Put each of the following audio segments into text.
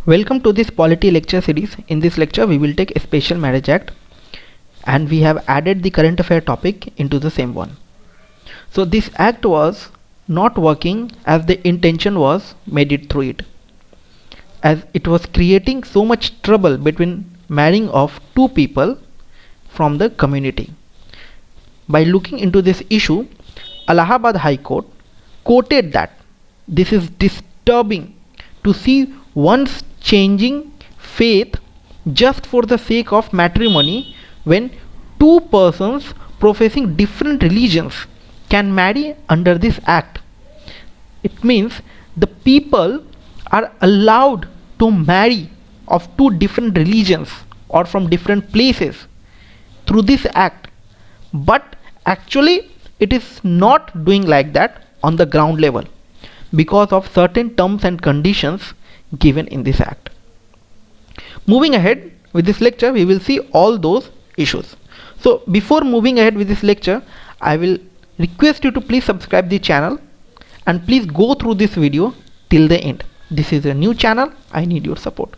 Welcome to this polity lecture series. In this lecture we will take a special marriage act and we have added the current affair topic into the same one. So this act was not working as the intention was made it through it, as it was creating so much trouble between marrying of two people from the community. By looking into this issue, Allahabad High Court quoted that this is disturbing to see one's changing faith just for the sake of matrimony when two persons professing different religions can marry under this act. It means the people are allowed to marry of two different religions or from different places through this act, but actually it is not doing like that on the ground level because of certain terms and conditions given in this act. Moving ahead with this lecture, we will see all those issues. So before moving ahead with this lecture, I will request you to please subscribe the channel and please go through this video till the end. This is a new channel, I need your support.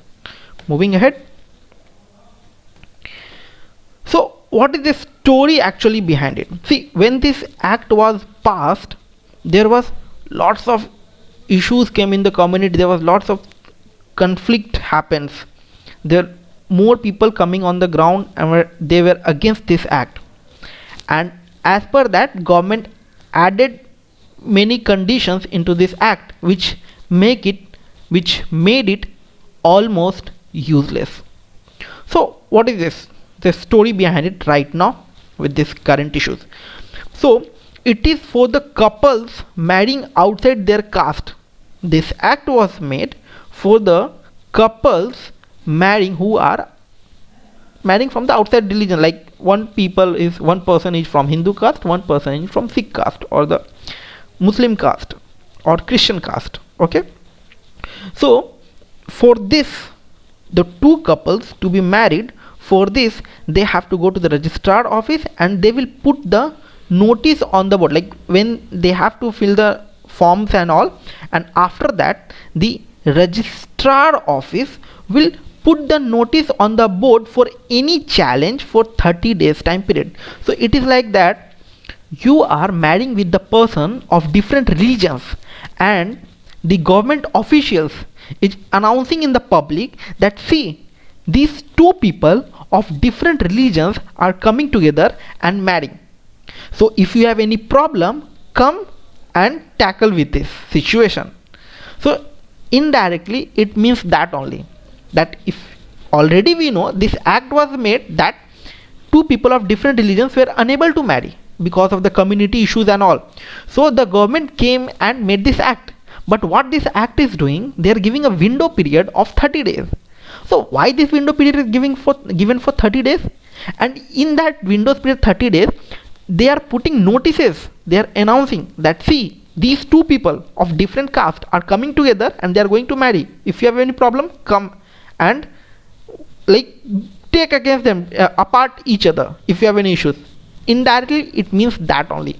Moving ahead. So what is the story actually behind it? See, when this act was passed, there was lots of issues came in the community. There was lots of conflict happens. There more people coming on the ground and they were against this act, and as per that government added many conditions into this act which made it almost useless. So what is this, the story behind it right now with this current issues? So it is for the couples marrying outside their caste. This act was made for the couples marrying who are marrying from the outside religion, like one person is from Hindu caste, one person is from Sikh caste or the Muslim caste or Christian caste. Okay, so for this, the two couples to be married, for this they have to go to the registrar office and they will put the notice on the board, like when they have to fill the forms and all, and after that the registrar office will put the notice on the board for any challenge for 30 days time period. So it is like that you are marrying with the person of different religions and the government officials is announcing in the public that see, these two people of different religions are coming together and marrying. So if you have any problem, come and tackle with this situation. So indirectly it means that only, that if already we know this act was made that two people of different religions were unable to marry because of the community issues and all. So the government came and made this act. But what this act is doing, they are giving a window period of 30 days. So why this window period is given for 30 days? And in that window period 30 days, they are putting notices. They are announcing that see, these two people of different caste are coming together and they are going to marry. If you have any problem, come and like take against them, apart each other if you have any issues. Indirectly it means that only.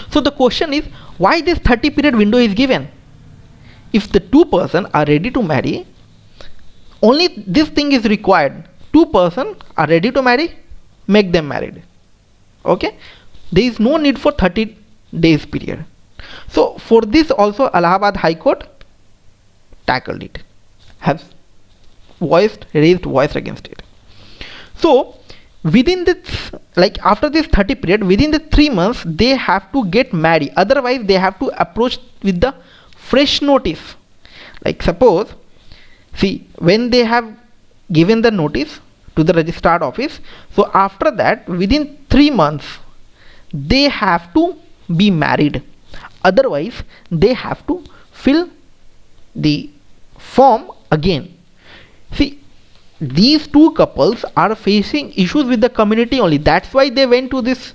So the question is, why this 30 period window is given? If the two person are ready to marry, only this thing is required. Two person are ready to marry, make them married. Okay, there is no need for 30 days period. So for this also Allahabad High Court tackled it, has raised voice against it. So within this, like after this 30 period, within the 3 months they have to get married, otherwise they have to approach with the fresh notice. Like suppose, see, when they have given the notice to the registrar office, so after that within 3 months they have to be married, otherwise they have to fill the form again. See, these two couples are facing issues with the community only, that's why they went to this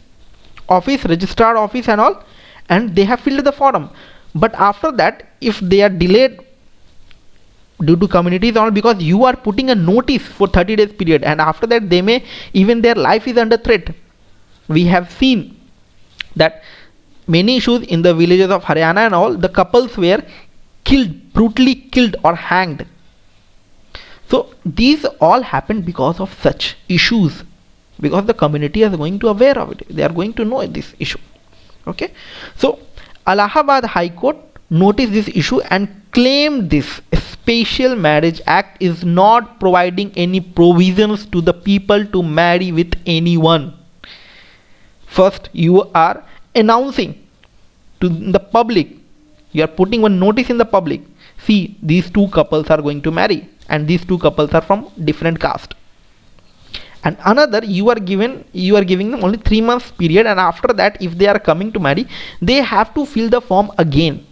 office, registrar office and all, and they have filled the form. But after that, if they are delayed due to communities all, because you are putting a notice for 30 days period, and after that they may, even their life is under threat. We have seen that many issues in the villages of Haryana and all, the couples were killed, brutally killed or hanged So these all happened because of such issues, because the community is going to aware of it, they are going to know this issue. Okay, so Allahabad High Court noticed this issue and claimed this Special Marriage Act is not providing any provisions to the people to marry with anyone. First, you are announcing to the public, you are putting one notice in the public, see, these two couples are going to marry and these two couples are from different caste. And another, you are giving them only 3 months period, and after that if they are coming to marry, they have to fill the form again.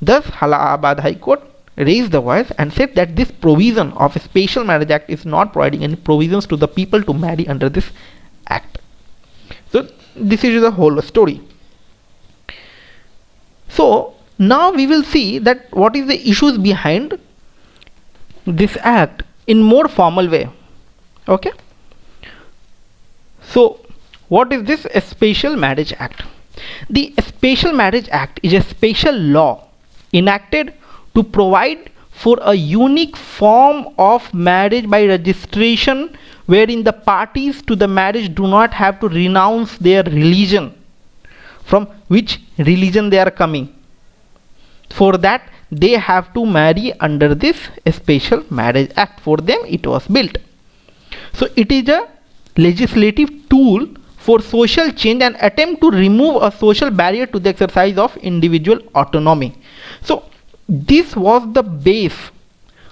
Thus Allahabad High Court raised the voice and said that this provision of a Special Marriage Act is not providing any provisions to the people to marry under this act. So this is the whole story. So now we will see that what is the issues behind this act in more formal way. Okay, so what is this Special Marriage Act? The Special Marriage Act is a special law enacted to provide for a unique form of marriage by registration, wherein the parties to the marriage do not have to renounce their religion, from which religion they are coming. For that they have to marry under this Special Marriage Act. For them it was built. So it is a legislative tool for social change and attempt to remove a social barrier to the exercise of individual autonomy. So this was the base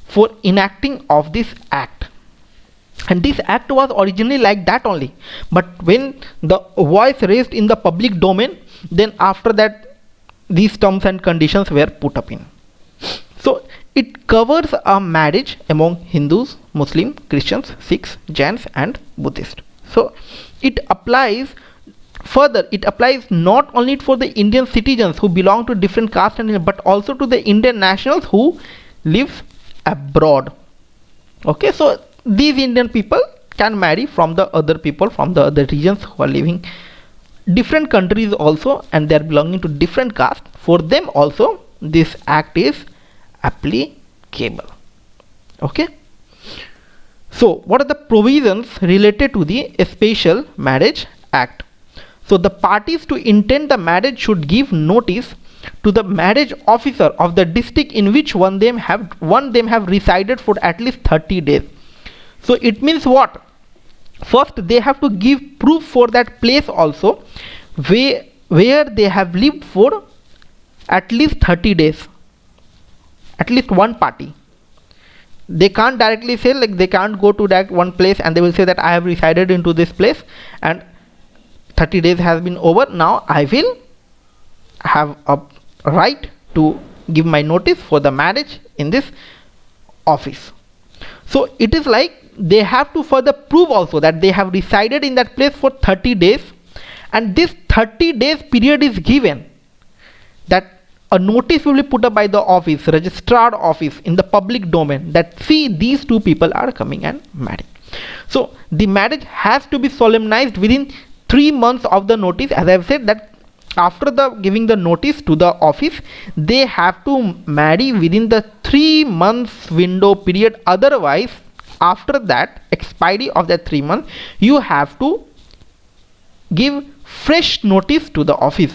for enacting of this act, and this act was originally like that only, but when the voice raised in the public domain, then after that these terms and conditions were put up in. So it covers a marriage among Hindus, Muslim, Christians, Sikhs, Jains and Buddhists. So it applies further, it applies not only for the Indian citizens who belong to different castes and but also to the Indian nationals who live abroad. Okay, so these Indian people can marry from the other people from the other regions who are living different countries also, and they are belonging to different castes. For them also this act is applicable. Okay, so what are the provisions related to the Special Marriage Act? So the parties to intend the marriage should give notice to the marriage officer of the district in which one them have resided for at least 30 days. So it means what? First they have to give proof for that place also where they have lived for at least 30 days, at least one party. They can't directly say, like they can't go to that one place and they will say that I have resided into this place and 30 days has been over, now I will have a right to give my notice for the marriage in this office. So it is like they have to further prove also that they have resided in that place for 30 days, and this 30 days period is given that a notice will be put up by the office, registrar office, in the public domain, that see, these two people are coming and marrying. So the marriage has to be solemnized within 3 months of the notice. As I have said that after the giving the notice to the office, they have to marry within the 3 months window period. Otherwise, after that expiry of that 3 months, you have to give fresh notice to the office.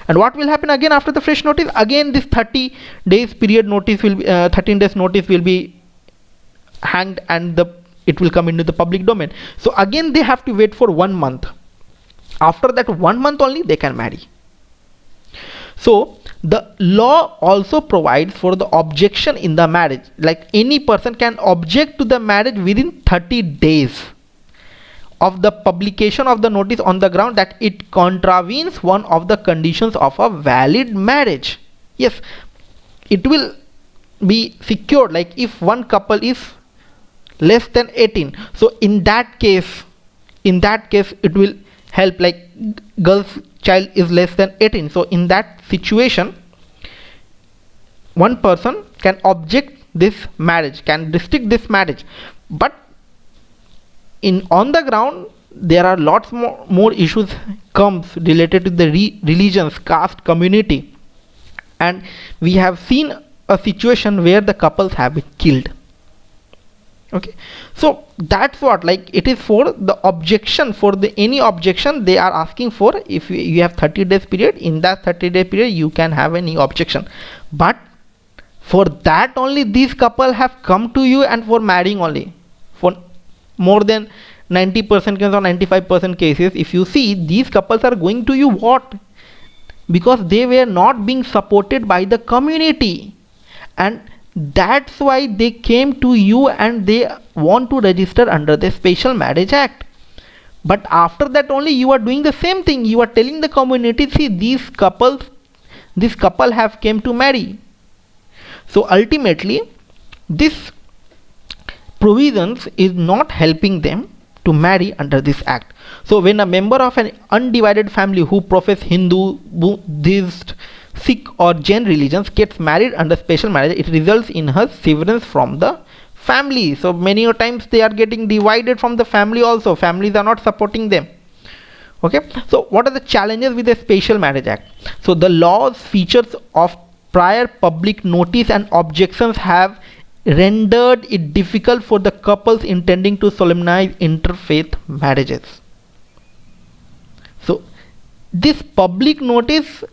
And what will happen again after the fresh notice? Again this 30 days period notice will be 13 days notice will be hanged, and it will come into the public domain. So again they have to wait for 1 month. After that 1 month only they can marry. So the law also provides for the objection in the marriage, like any person can object to the marriage within 30 days of the publication of the notice on the ground that it contravenes one of the conditions of a valid marriage. Yes, it will be secured, like if one couple is less than 18, so in that case it will help, like girl's child is less than 18, so in that situation one person can object this marriage, can restrict this marriage. But on the ground there are lots more issues comes related to the religions, caste, community, and we have seen a situation where the couples have been killed. Okay, so that's what, like, it is for the objection, for the any objection they are asking for. If you have 30 days period, in that 30-day period you can have any objection, but for that only these couple have come to you, and for marrying only. For more than 90% cases or 95% cases, if you see, these couples are going to you, what? Because they were not being supported by the community, and that's why they came to you and they want to register under the Special Marriage Act. But after that only you are doing the same thing. You are telling the community, see, this couple have came to marry. So ultimately this provisions is not helping them to marry under this act. So when a member of an undivided family who profess Hindu, Buddhist, Sikh or Jain religions gets married under special marriage, it results in her severance from the family. So many a times they are getting divided from the family also. Families are not supporting them. Okay, so what are the challenges with the Special Marriage Act? So the law's features of prior public notice and objections have rendered it difficult for the couples intending to solemnize interfaith marriages. So this public notice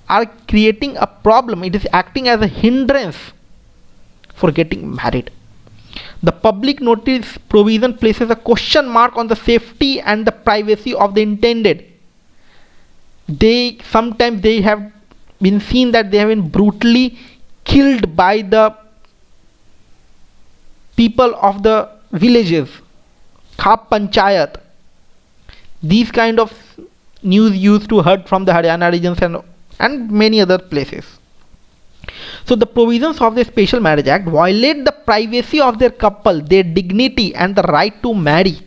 are creating a problem. It is acting as a hindrance for getting married. The public notice provision places a question mark on the safety and the privacy of the intended. Sometimes they have been seen that they have been brutally killed by the people of the villages, Khap Panchayat. These kind of news used to heard from the Haryana regions and many other places. So the provisions of the Special Marriage Act violate the privacy of their couple, their dignity and the right to marry.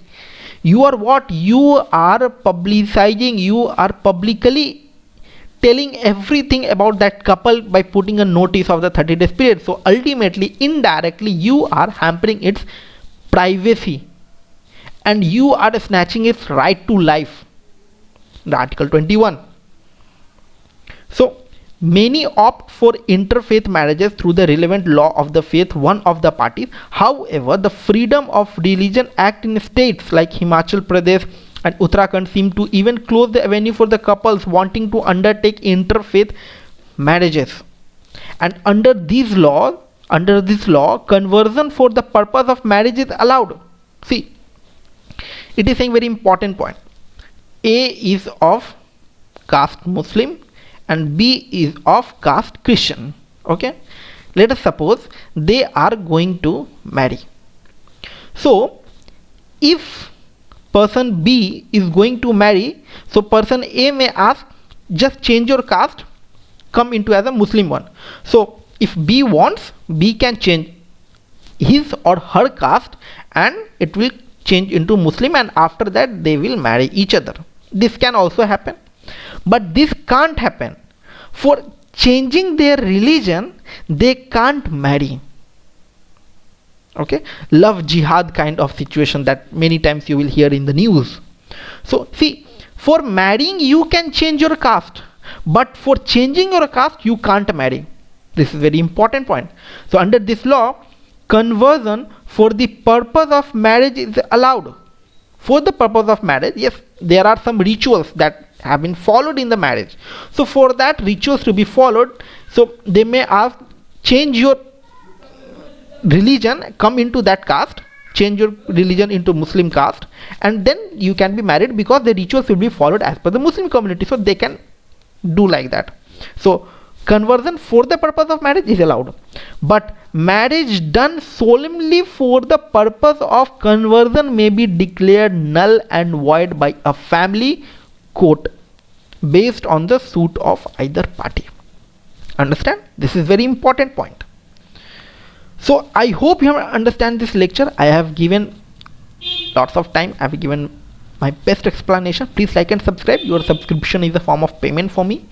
You are what? You are publicizing, you are publicly telling everything about that couple by putting a notice of the 30 days period. So ultimately, indirectly, you are hampering its privacy and you are snatching its right to life. The Article 21. So many opt for interfaith marriages through the relevant law of the faith one of the parties. However, the Freedom of Religion Act in states like Himachal Pradesh and Uttarakhand seem to even close the avenue for the couples wanting to undertake interfaith marriages. And under this law, conversion for the purpose of marriage is allowed. See, it is a very important point. A is of caste Muslim and B is of caste Christian. Okay, let us suppose they are going to marry. So if person B is going to marry, so person A may ask, just change your caste, come into as a Muslim one. So if B wants, B can change his or her caste and it will change into Muslim, and after that they will marry each other. This can also happen, but this can't happen. For changing their religion, they can't marry. Okay, love jihad kind of situation that many times you will hear in the news. So see, for marrying you can change your caste, but for changing your caste you can't marry. This is very important point. So under this law, conversion for the purpose of marriage is allowed. For the purpose of marriage, yes, there are some rituals that have been followed in the marriage. So for that rituals to be followed, so they may ask, change your religion, come into that caste, change your religion into Muslim caste, and then you can be married, because the rituals will be followed as per the Muslim community. So they can do like that. So conversion for the purpose of marriage is allowed, but marriage done solemnly for the purpose of conversion may be declared null and void by a family court based on the suit of either party. Understand? This is very important point. So I hope you understand this lecture. I have given lots of time. I have given my best explanation. Please like and subscribe. Your subscription is a form of payment for me.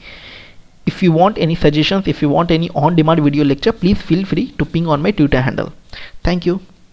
If you want any suggestions, if you want any on-demand video lecture, please feel free to ping on my Twitter handle. Thank you.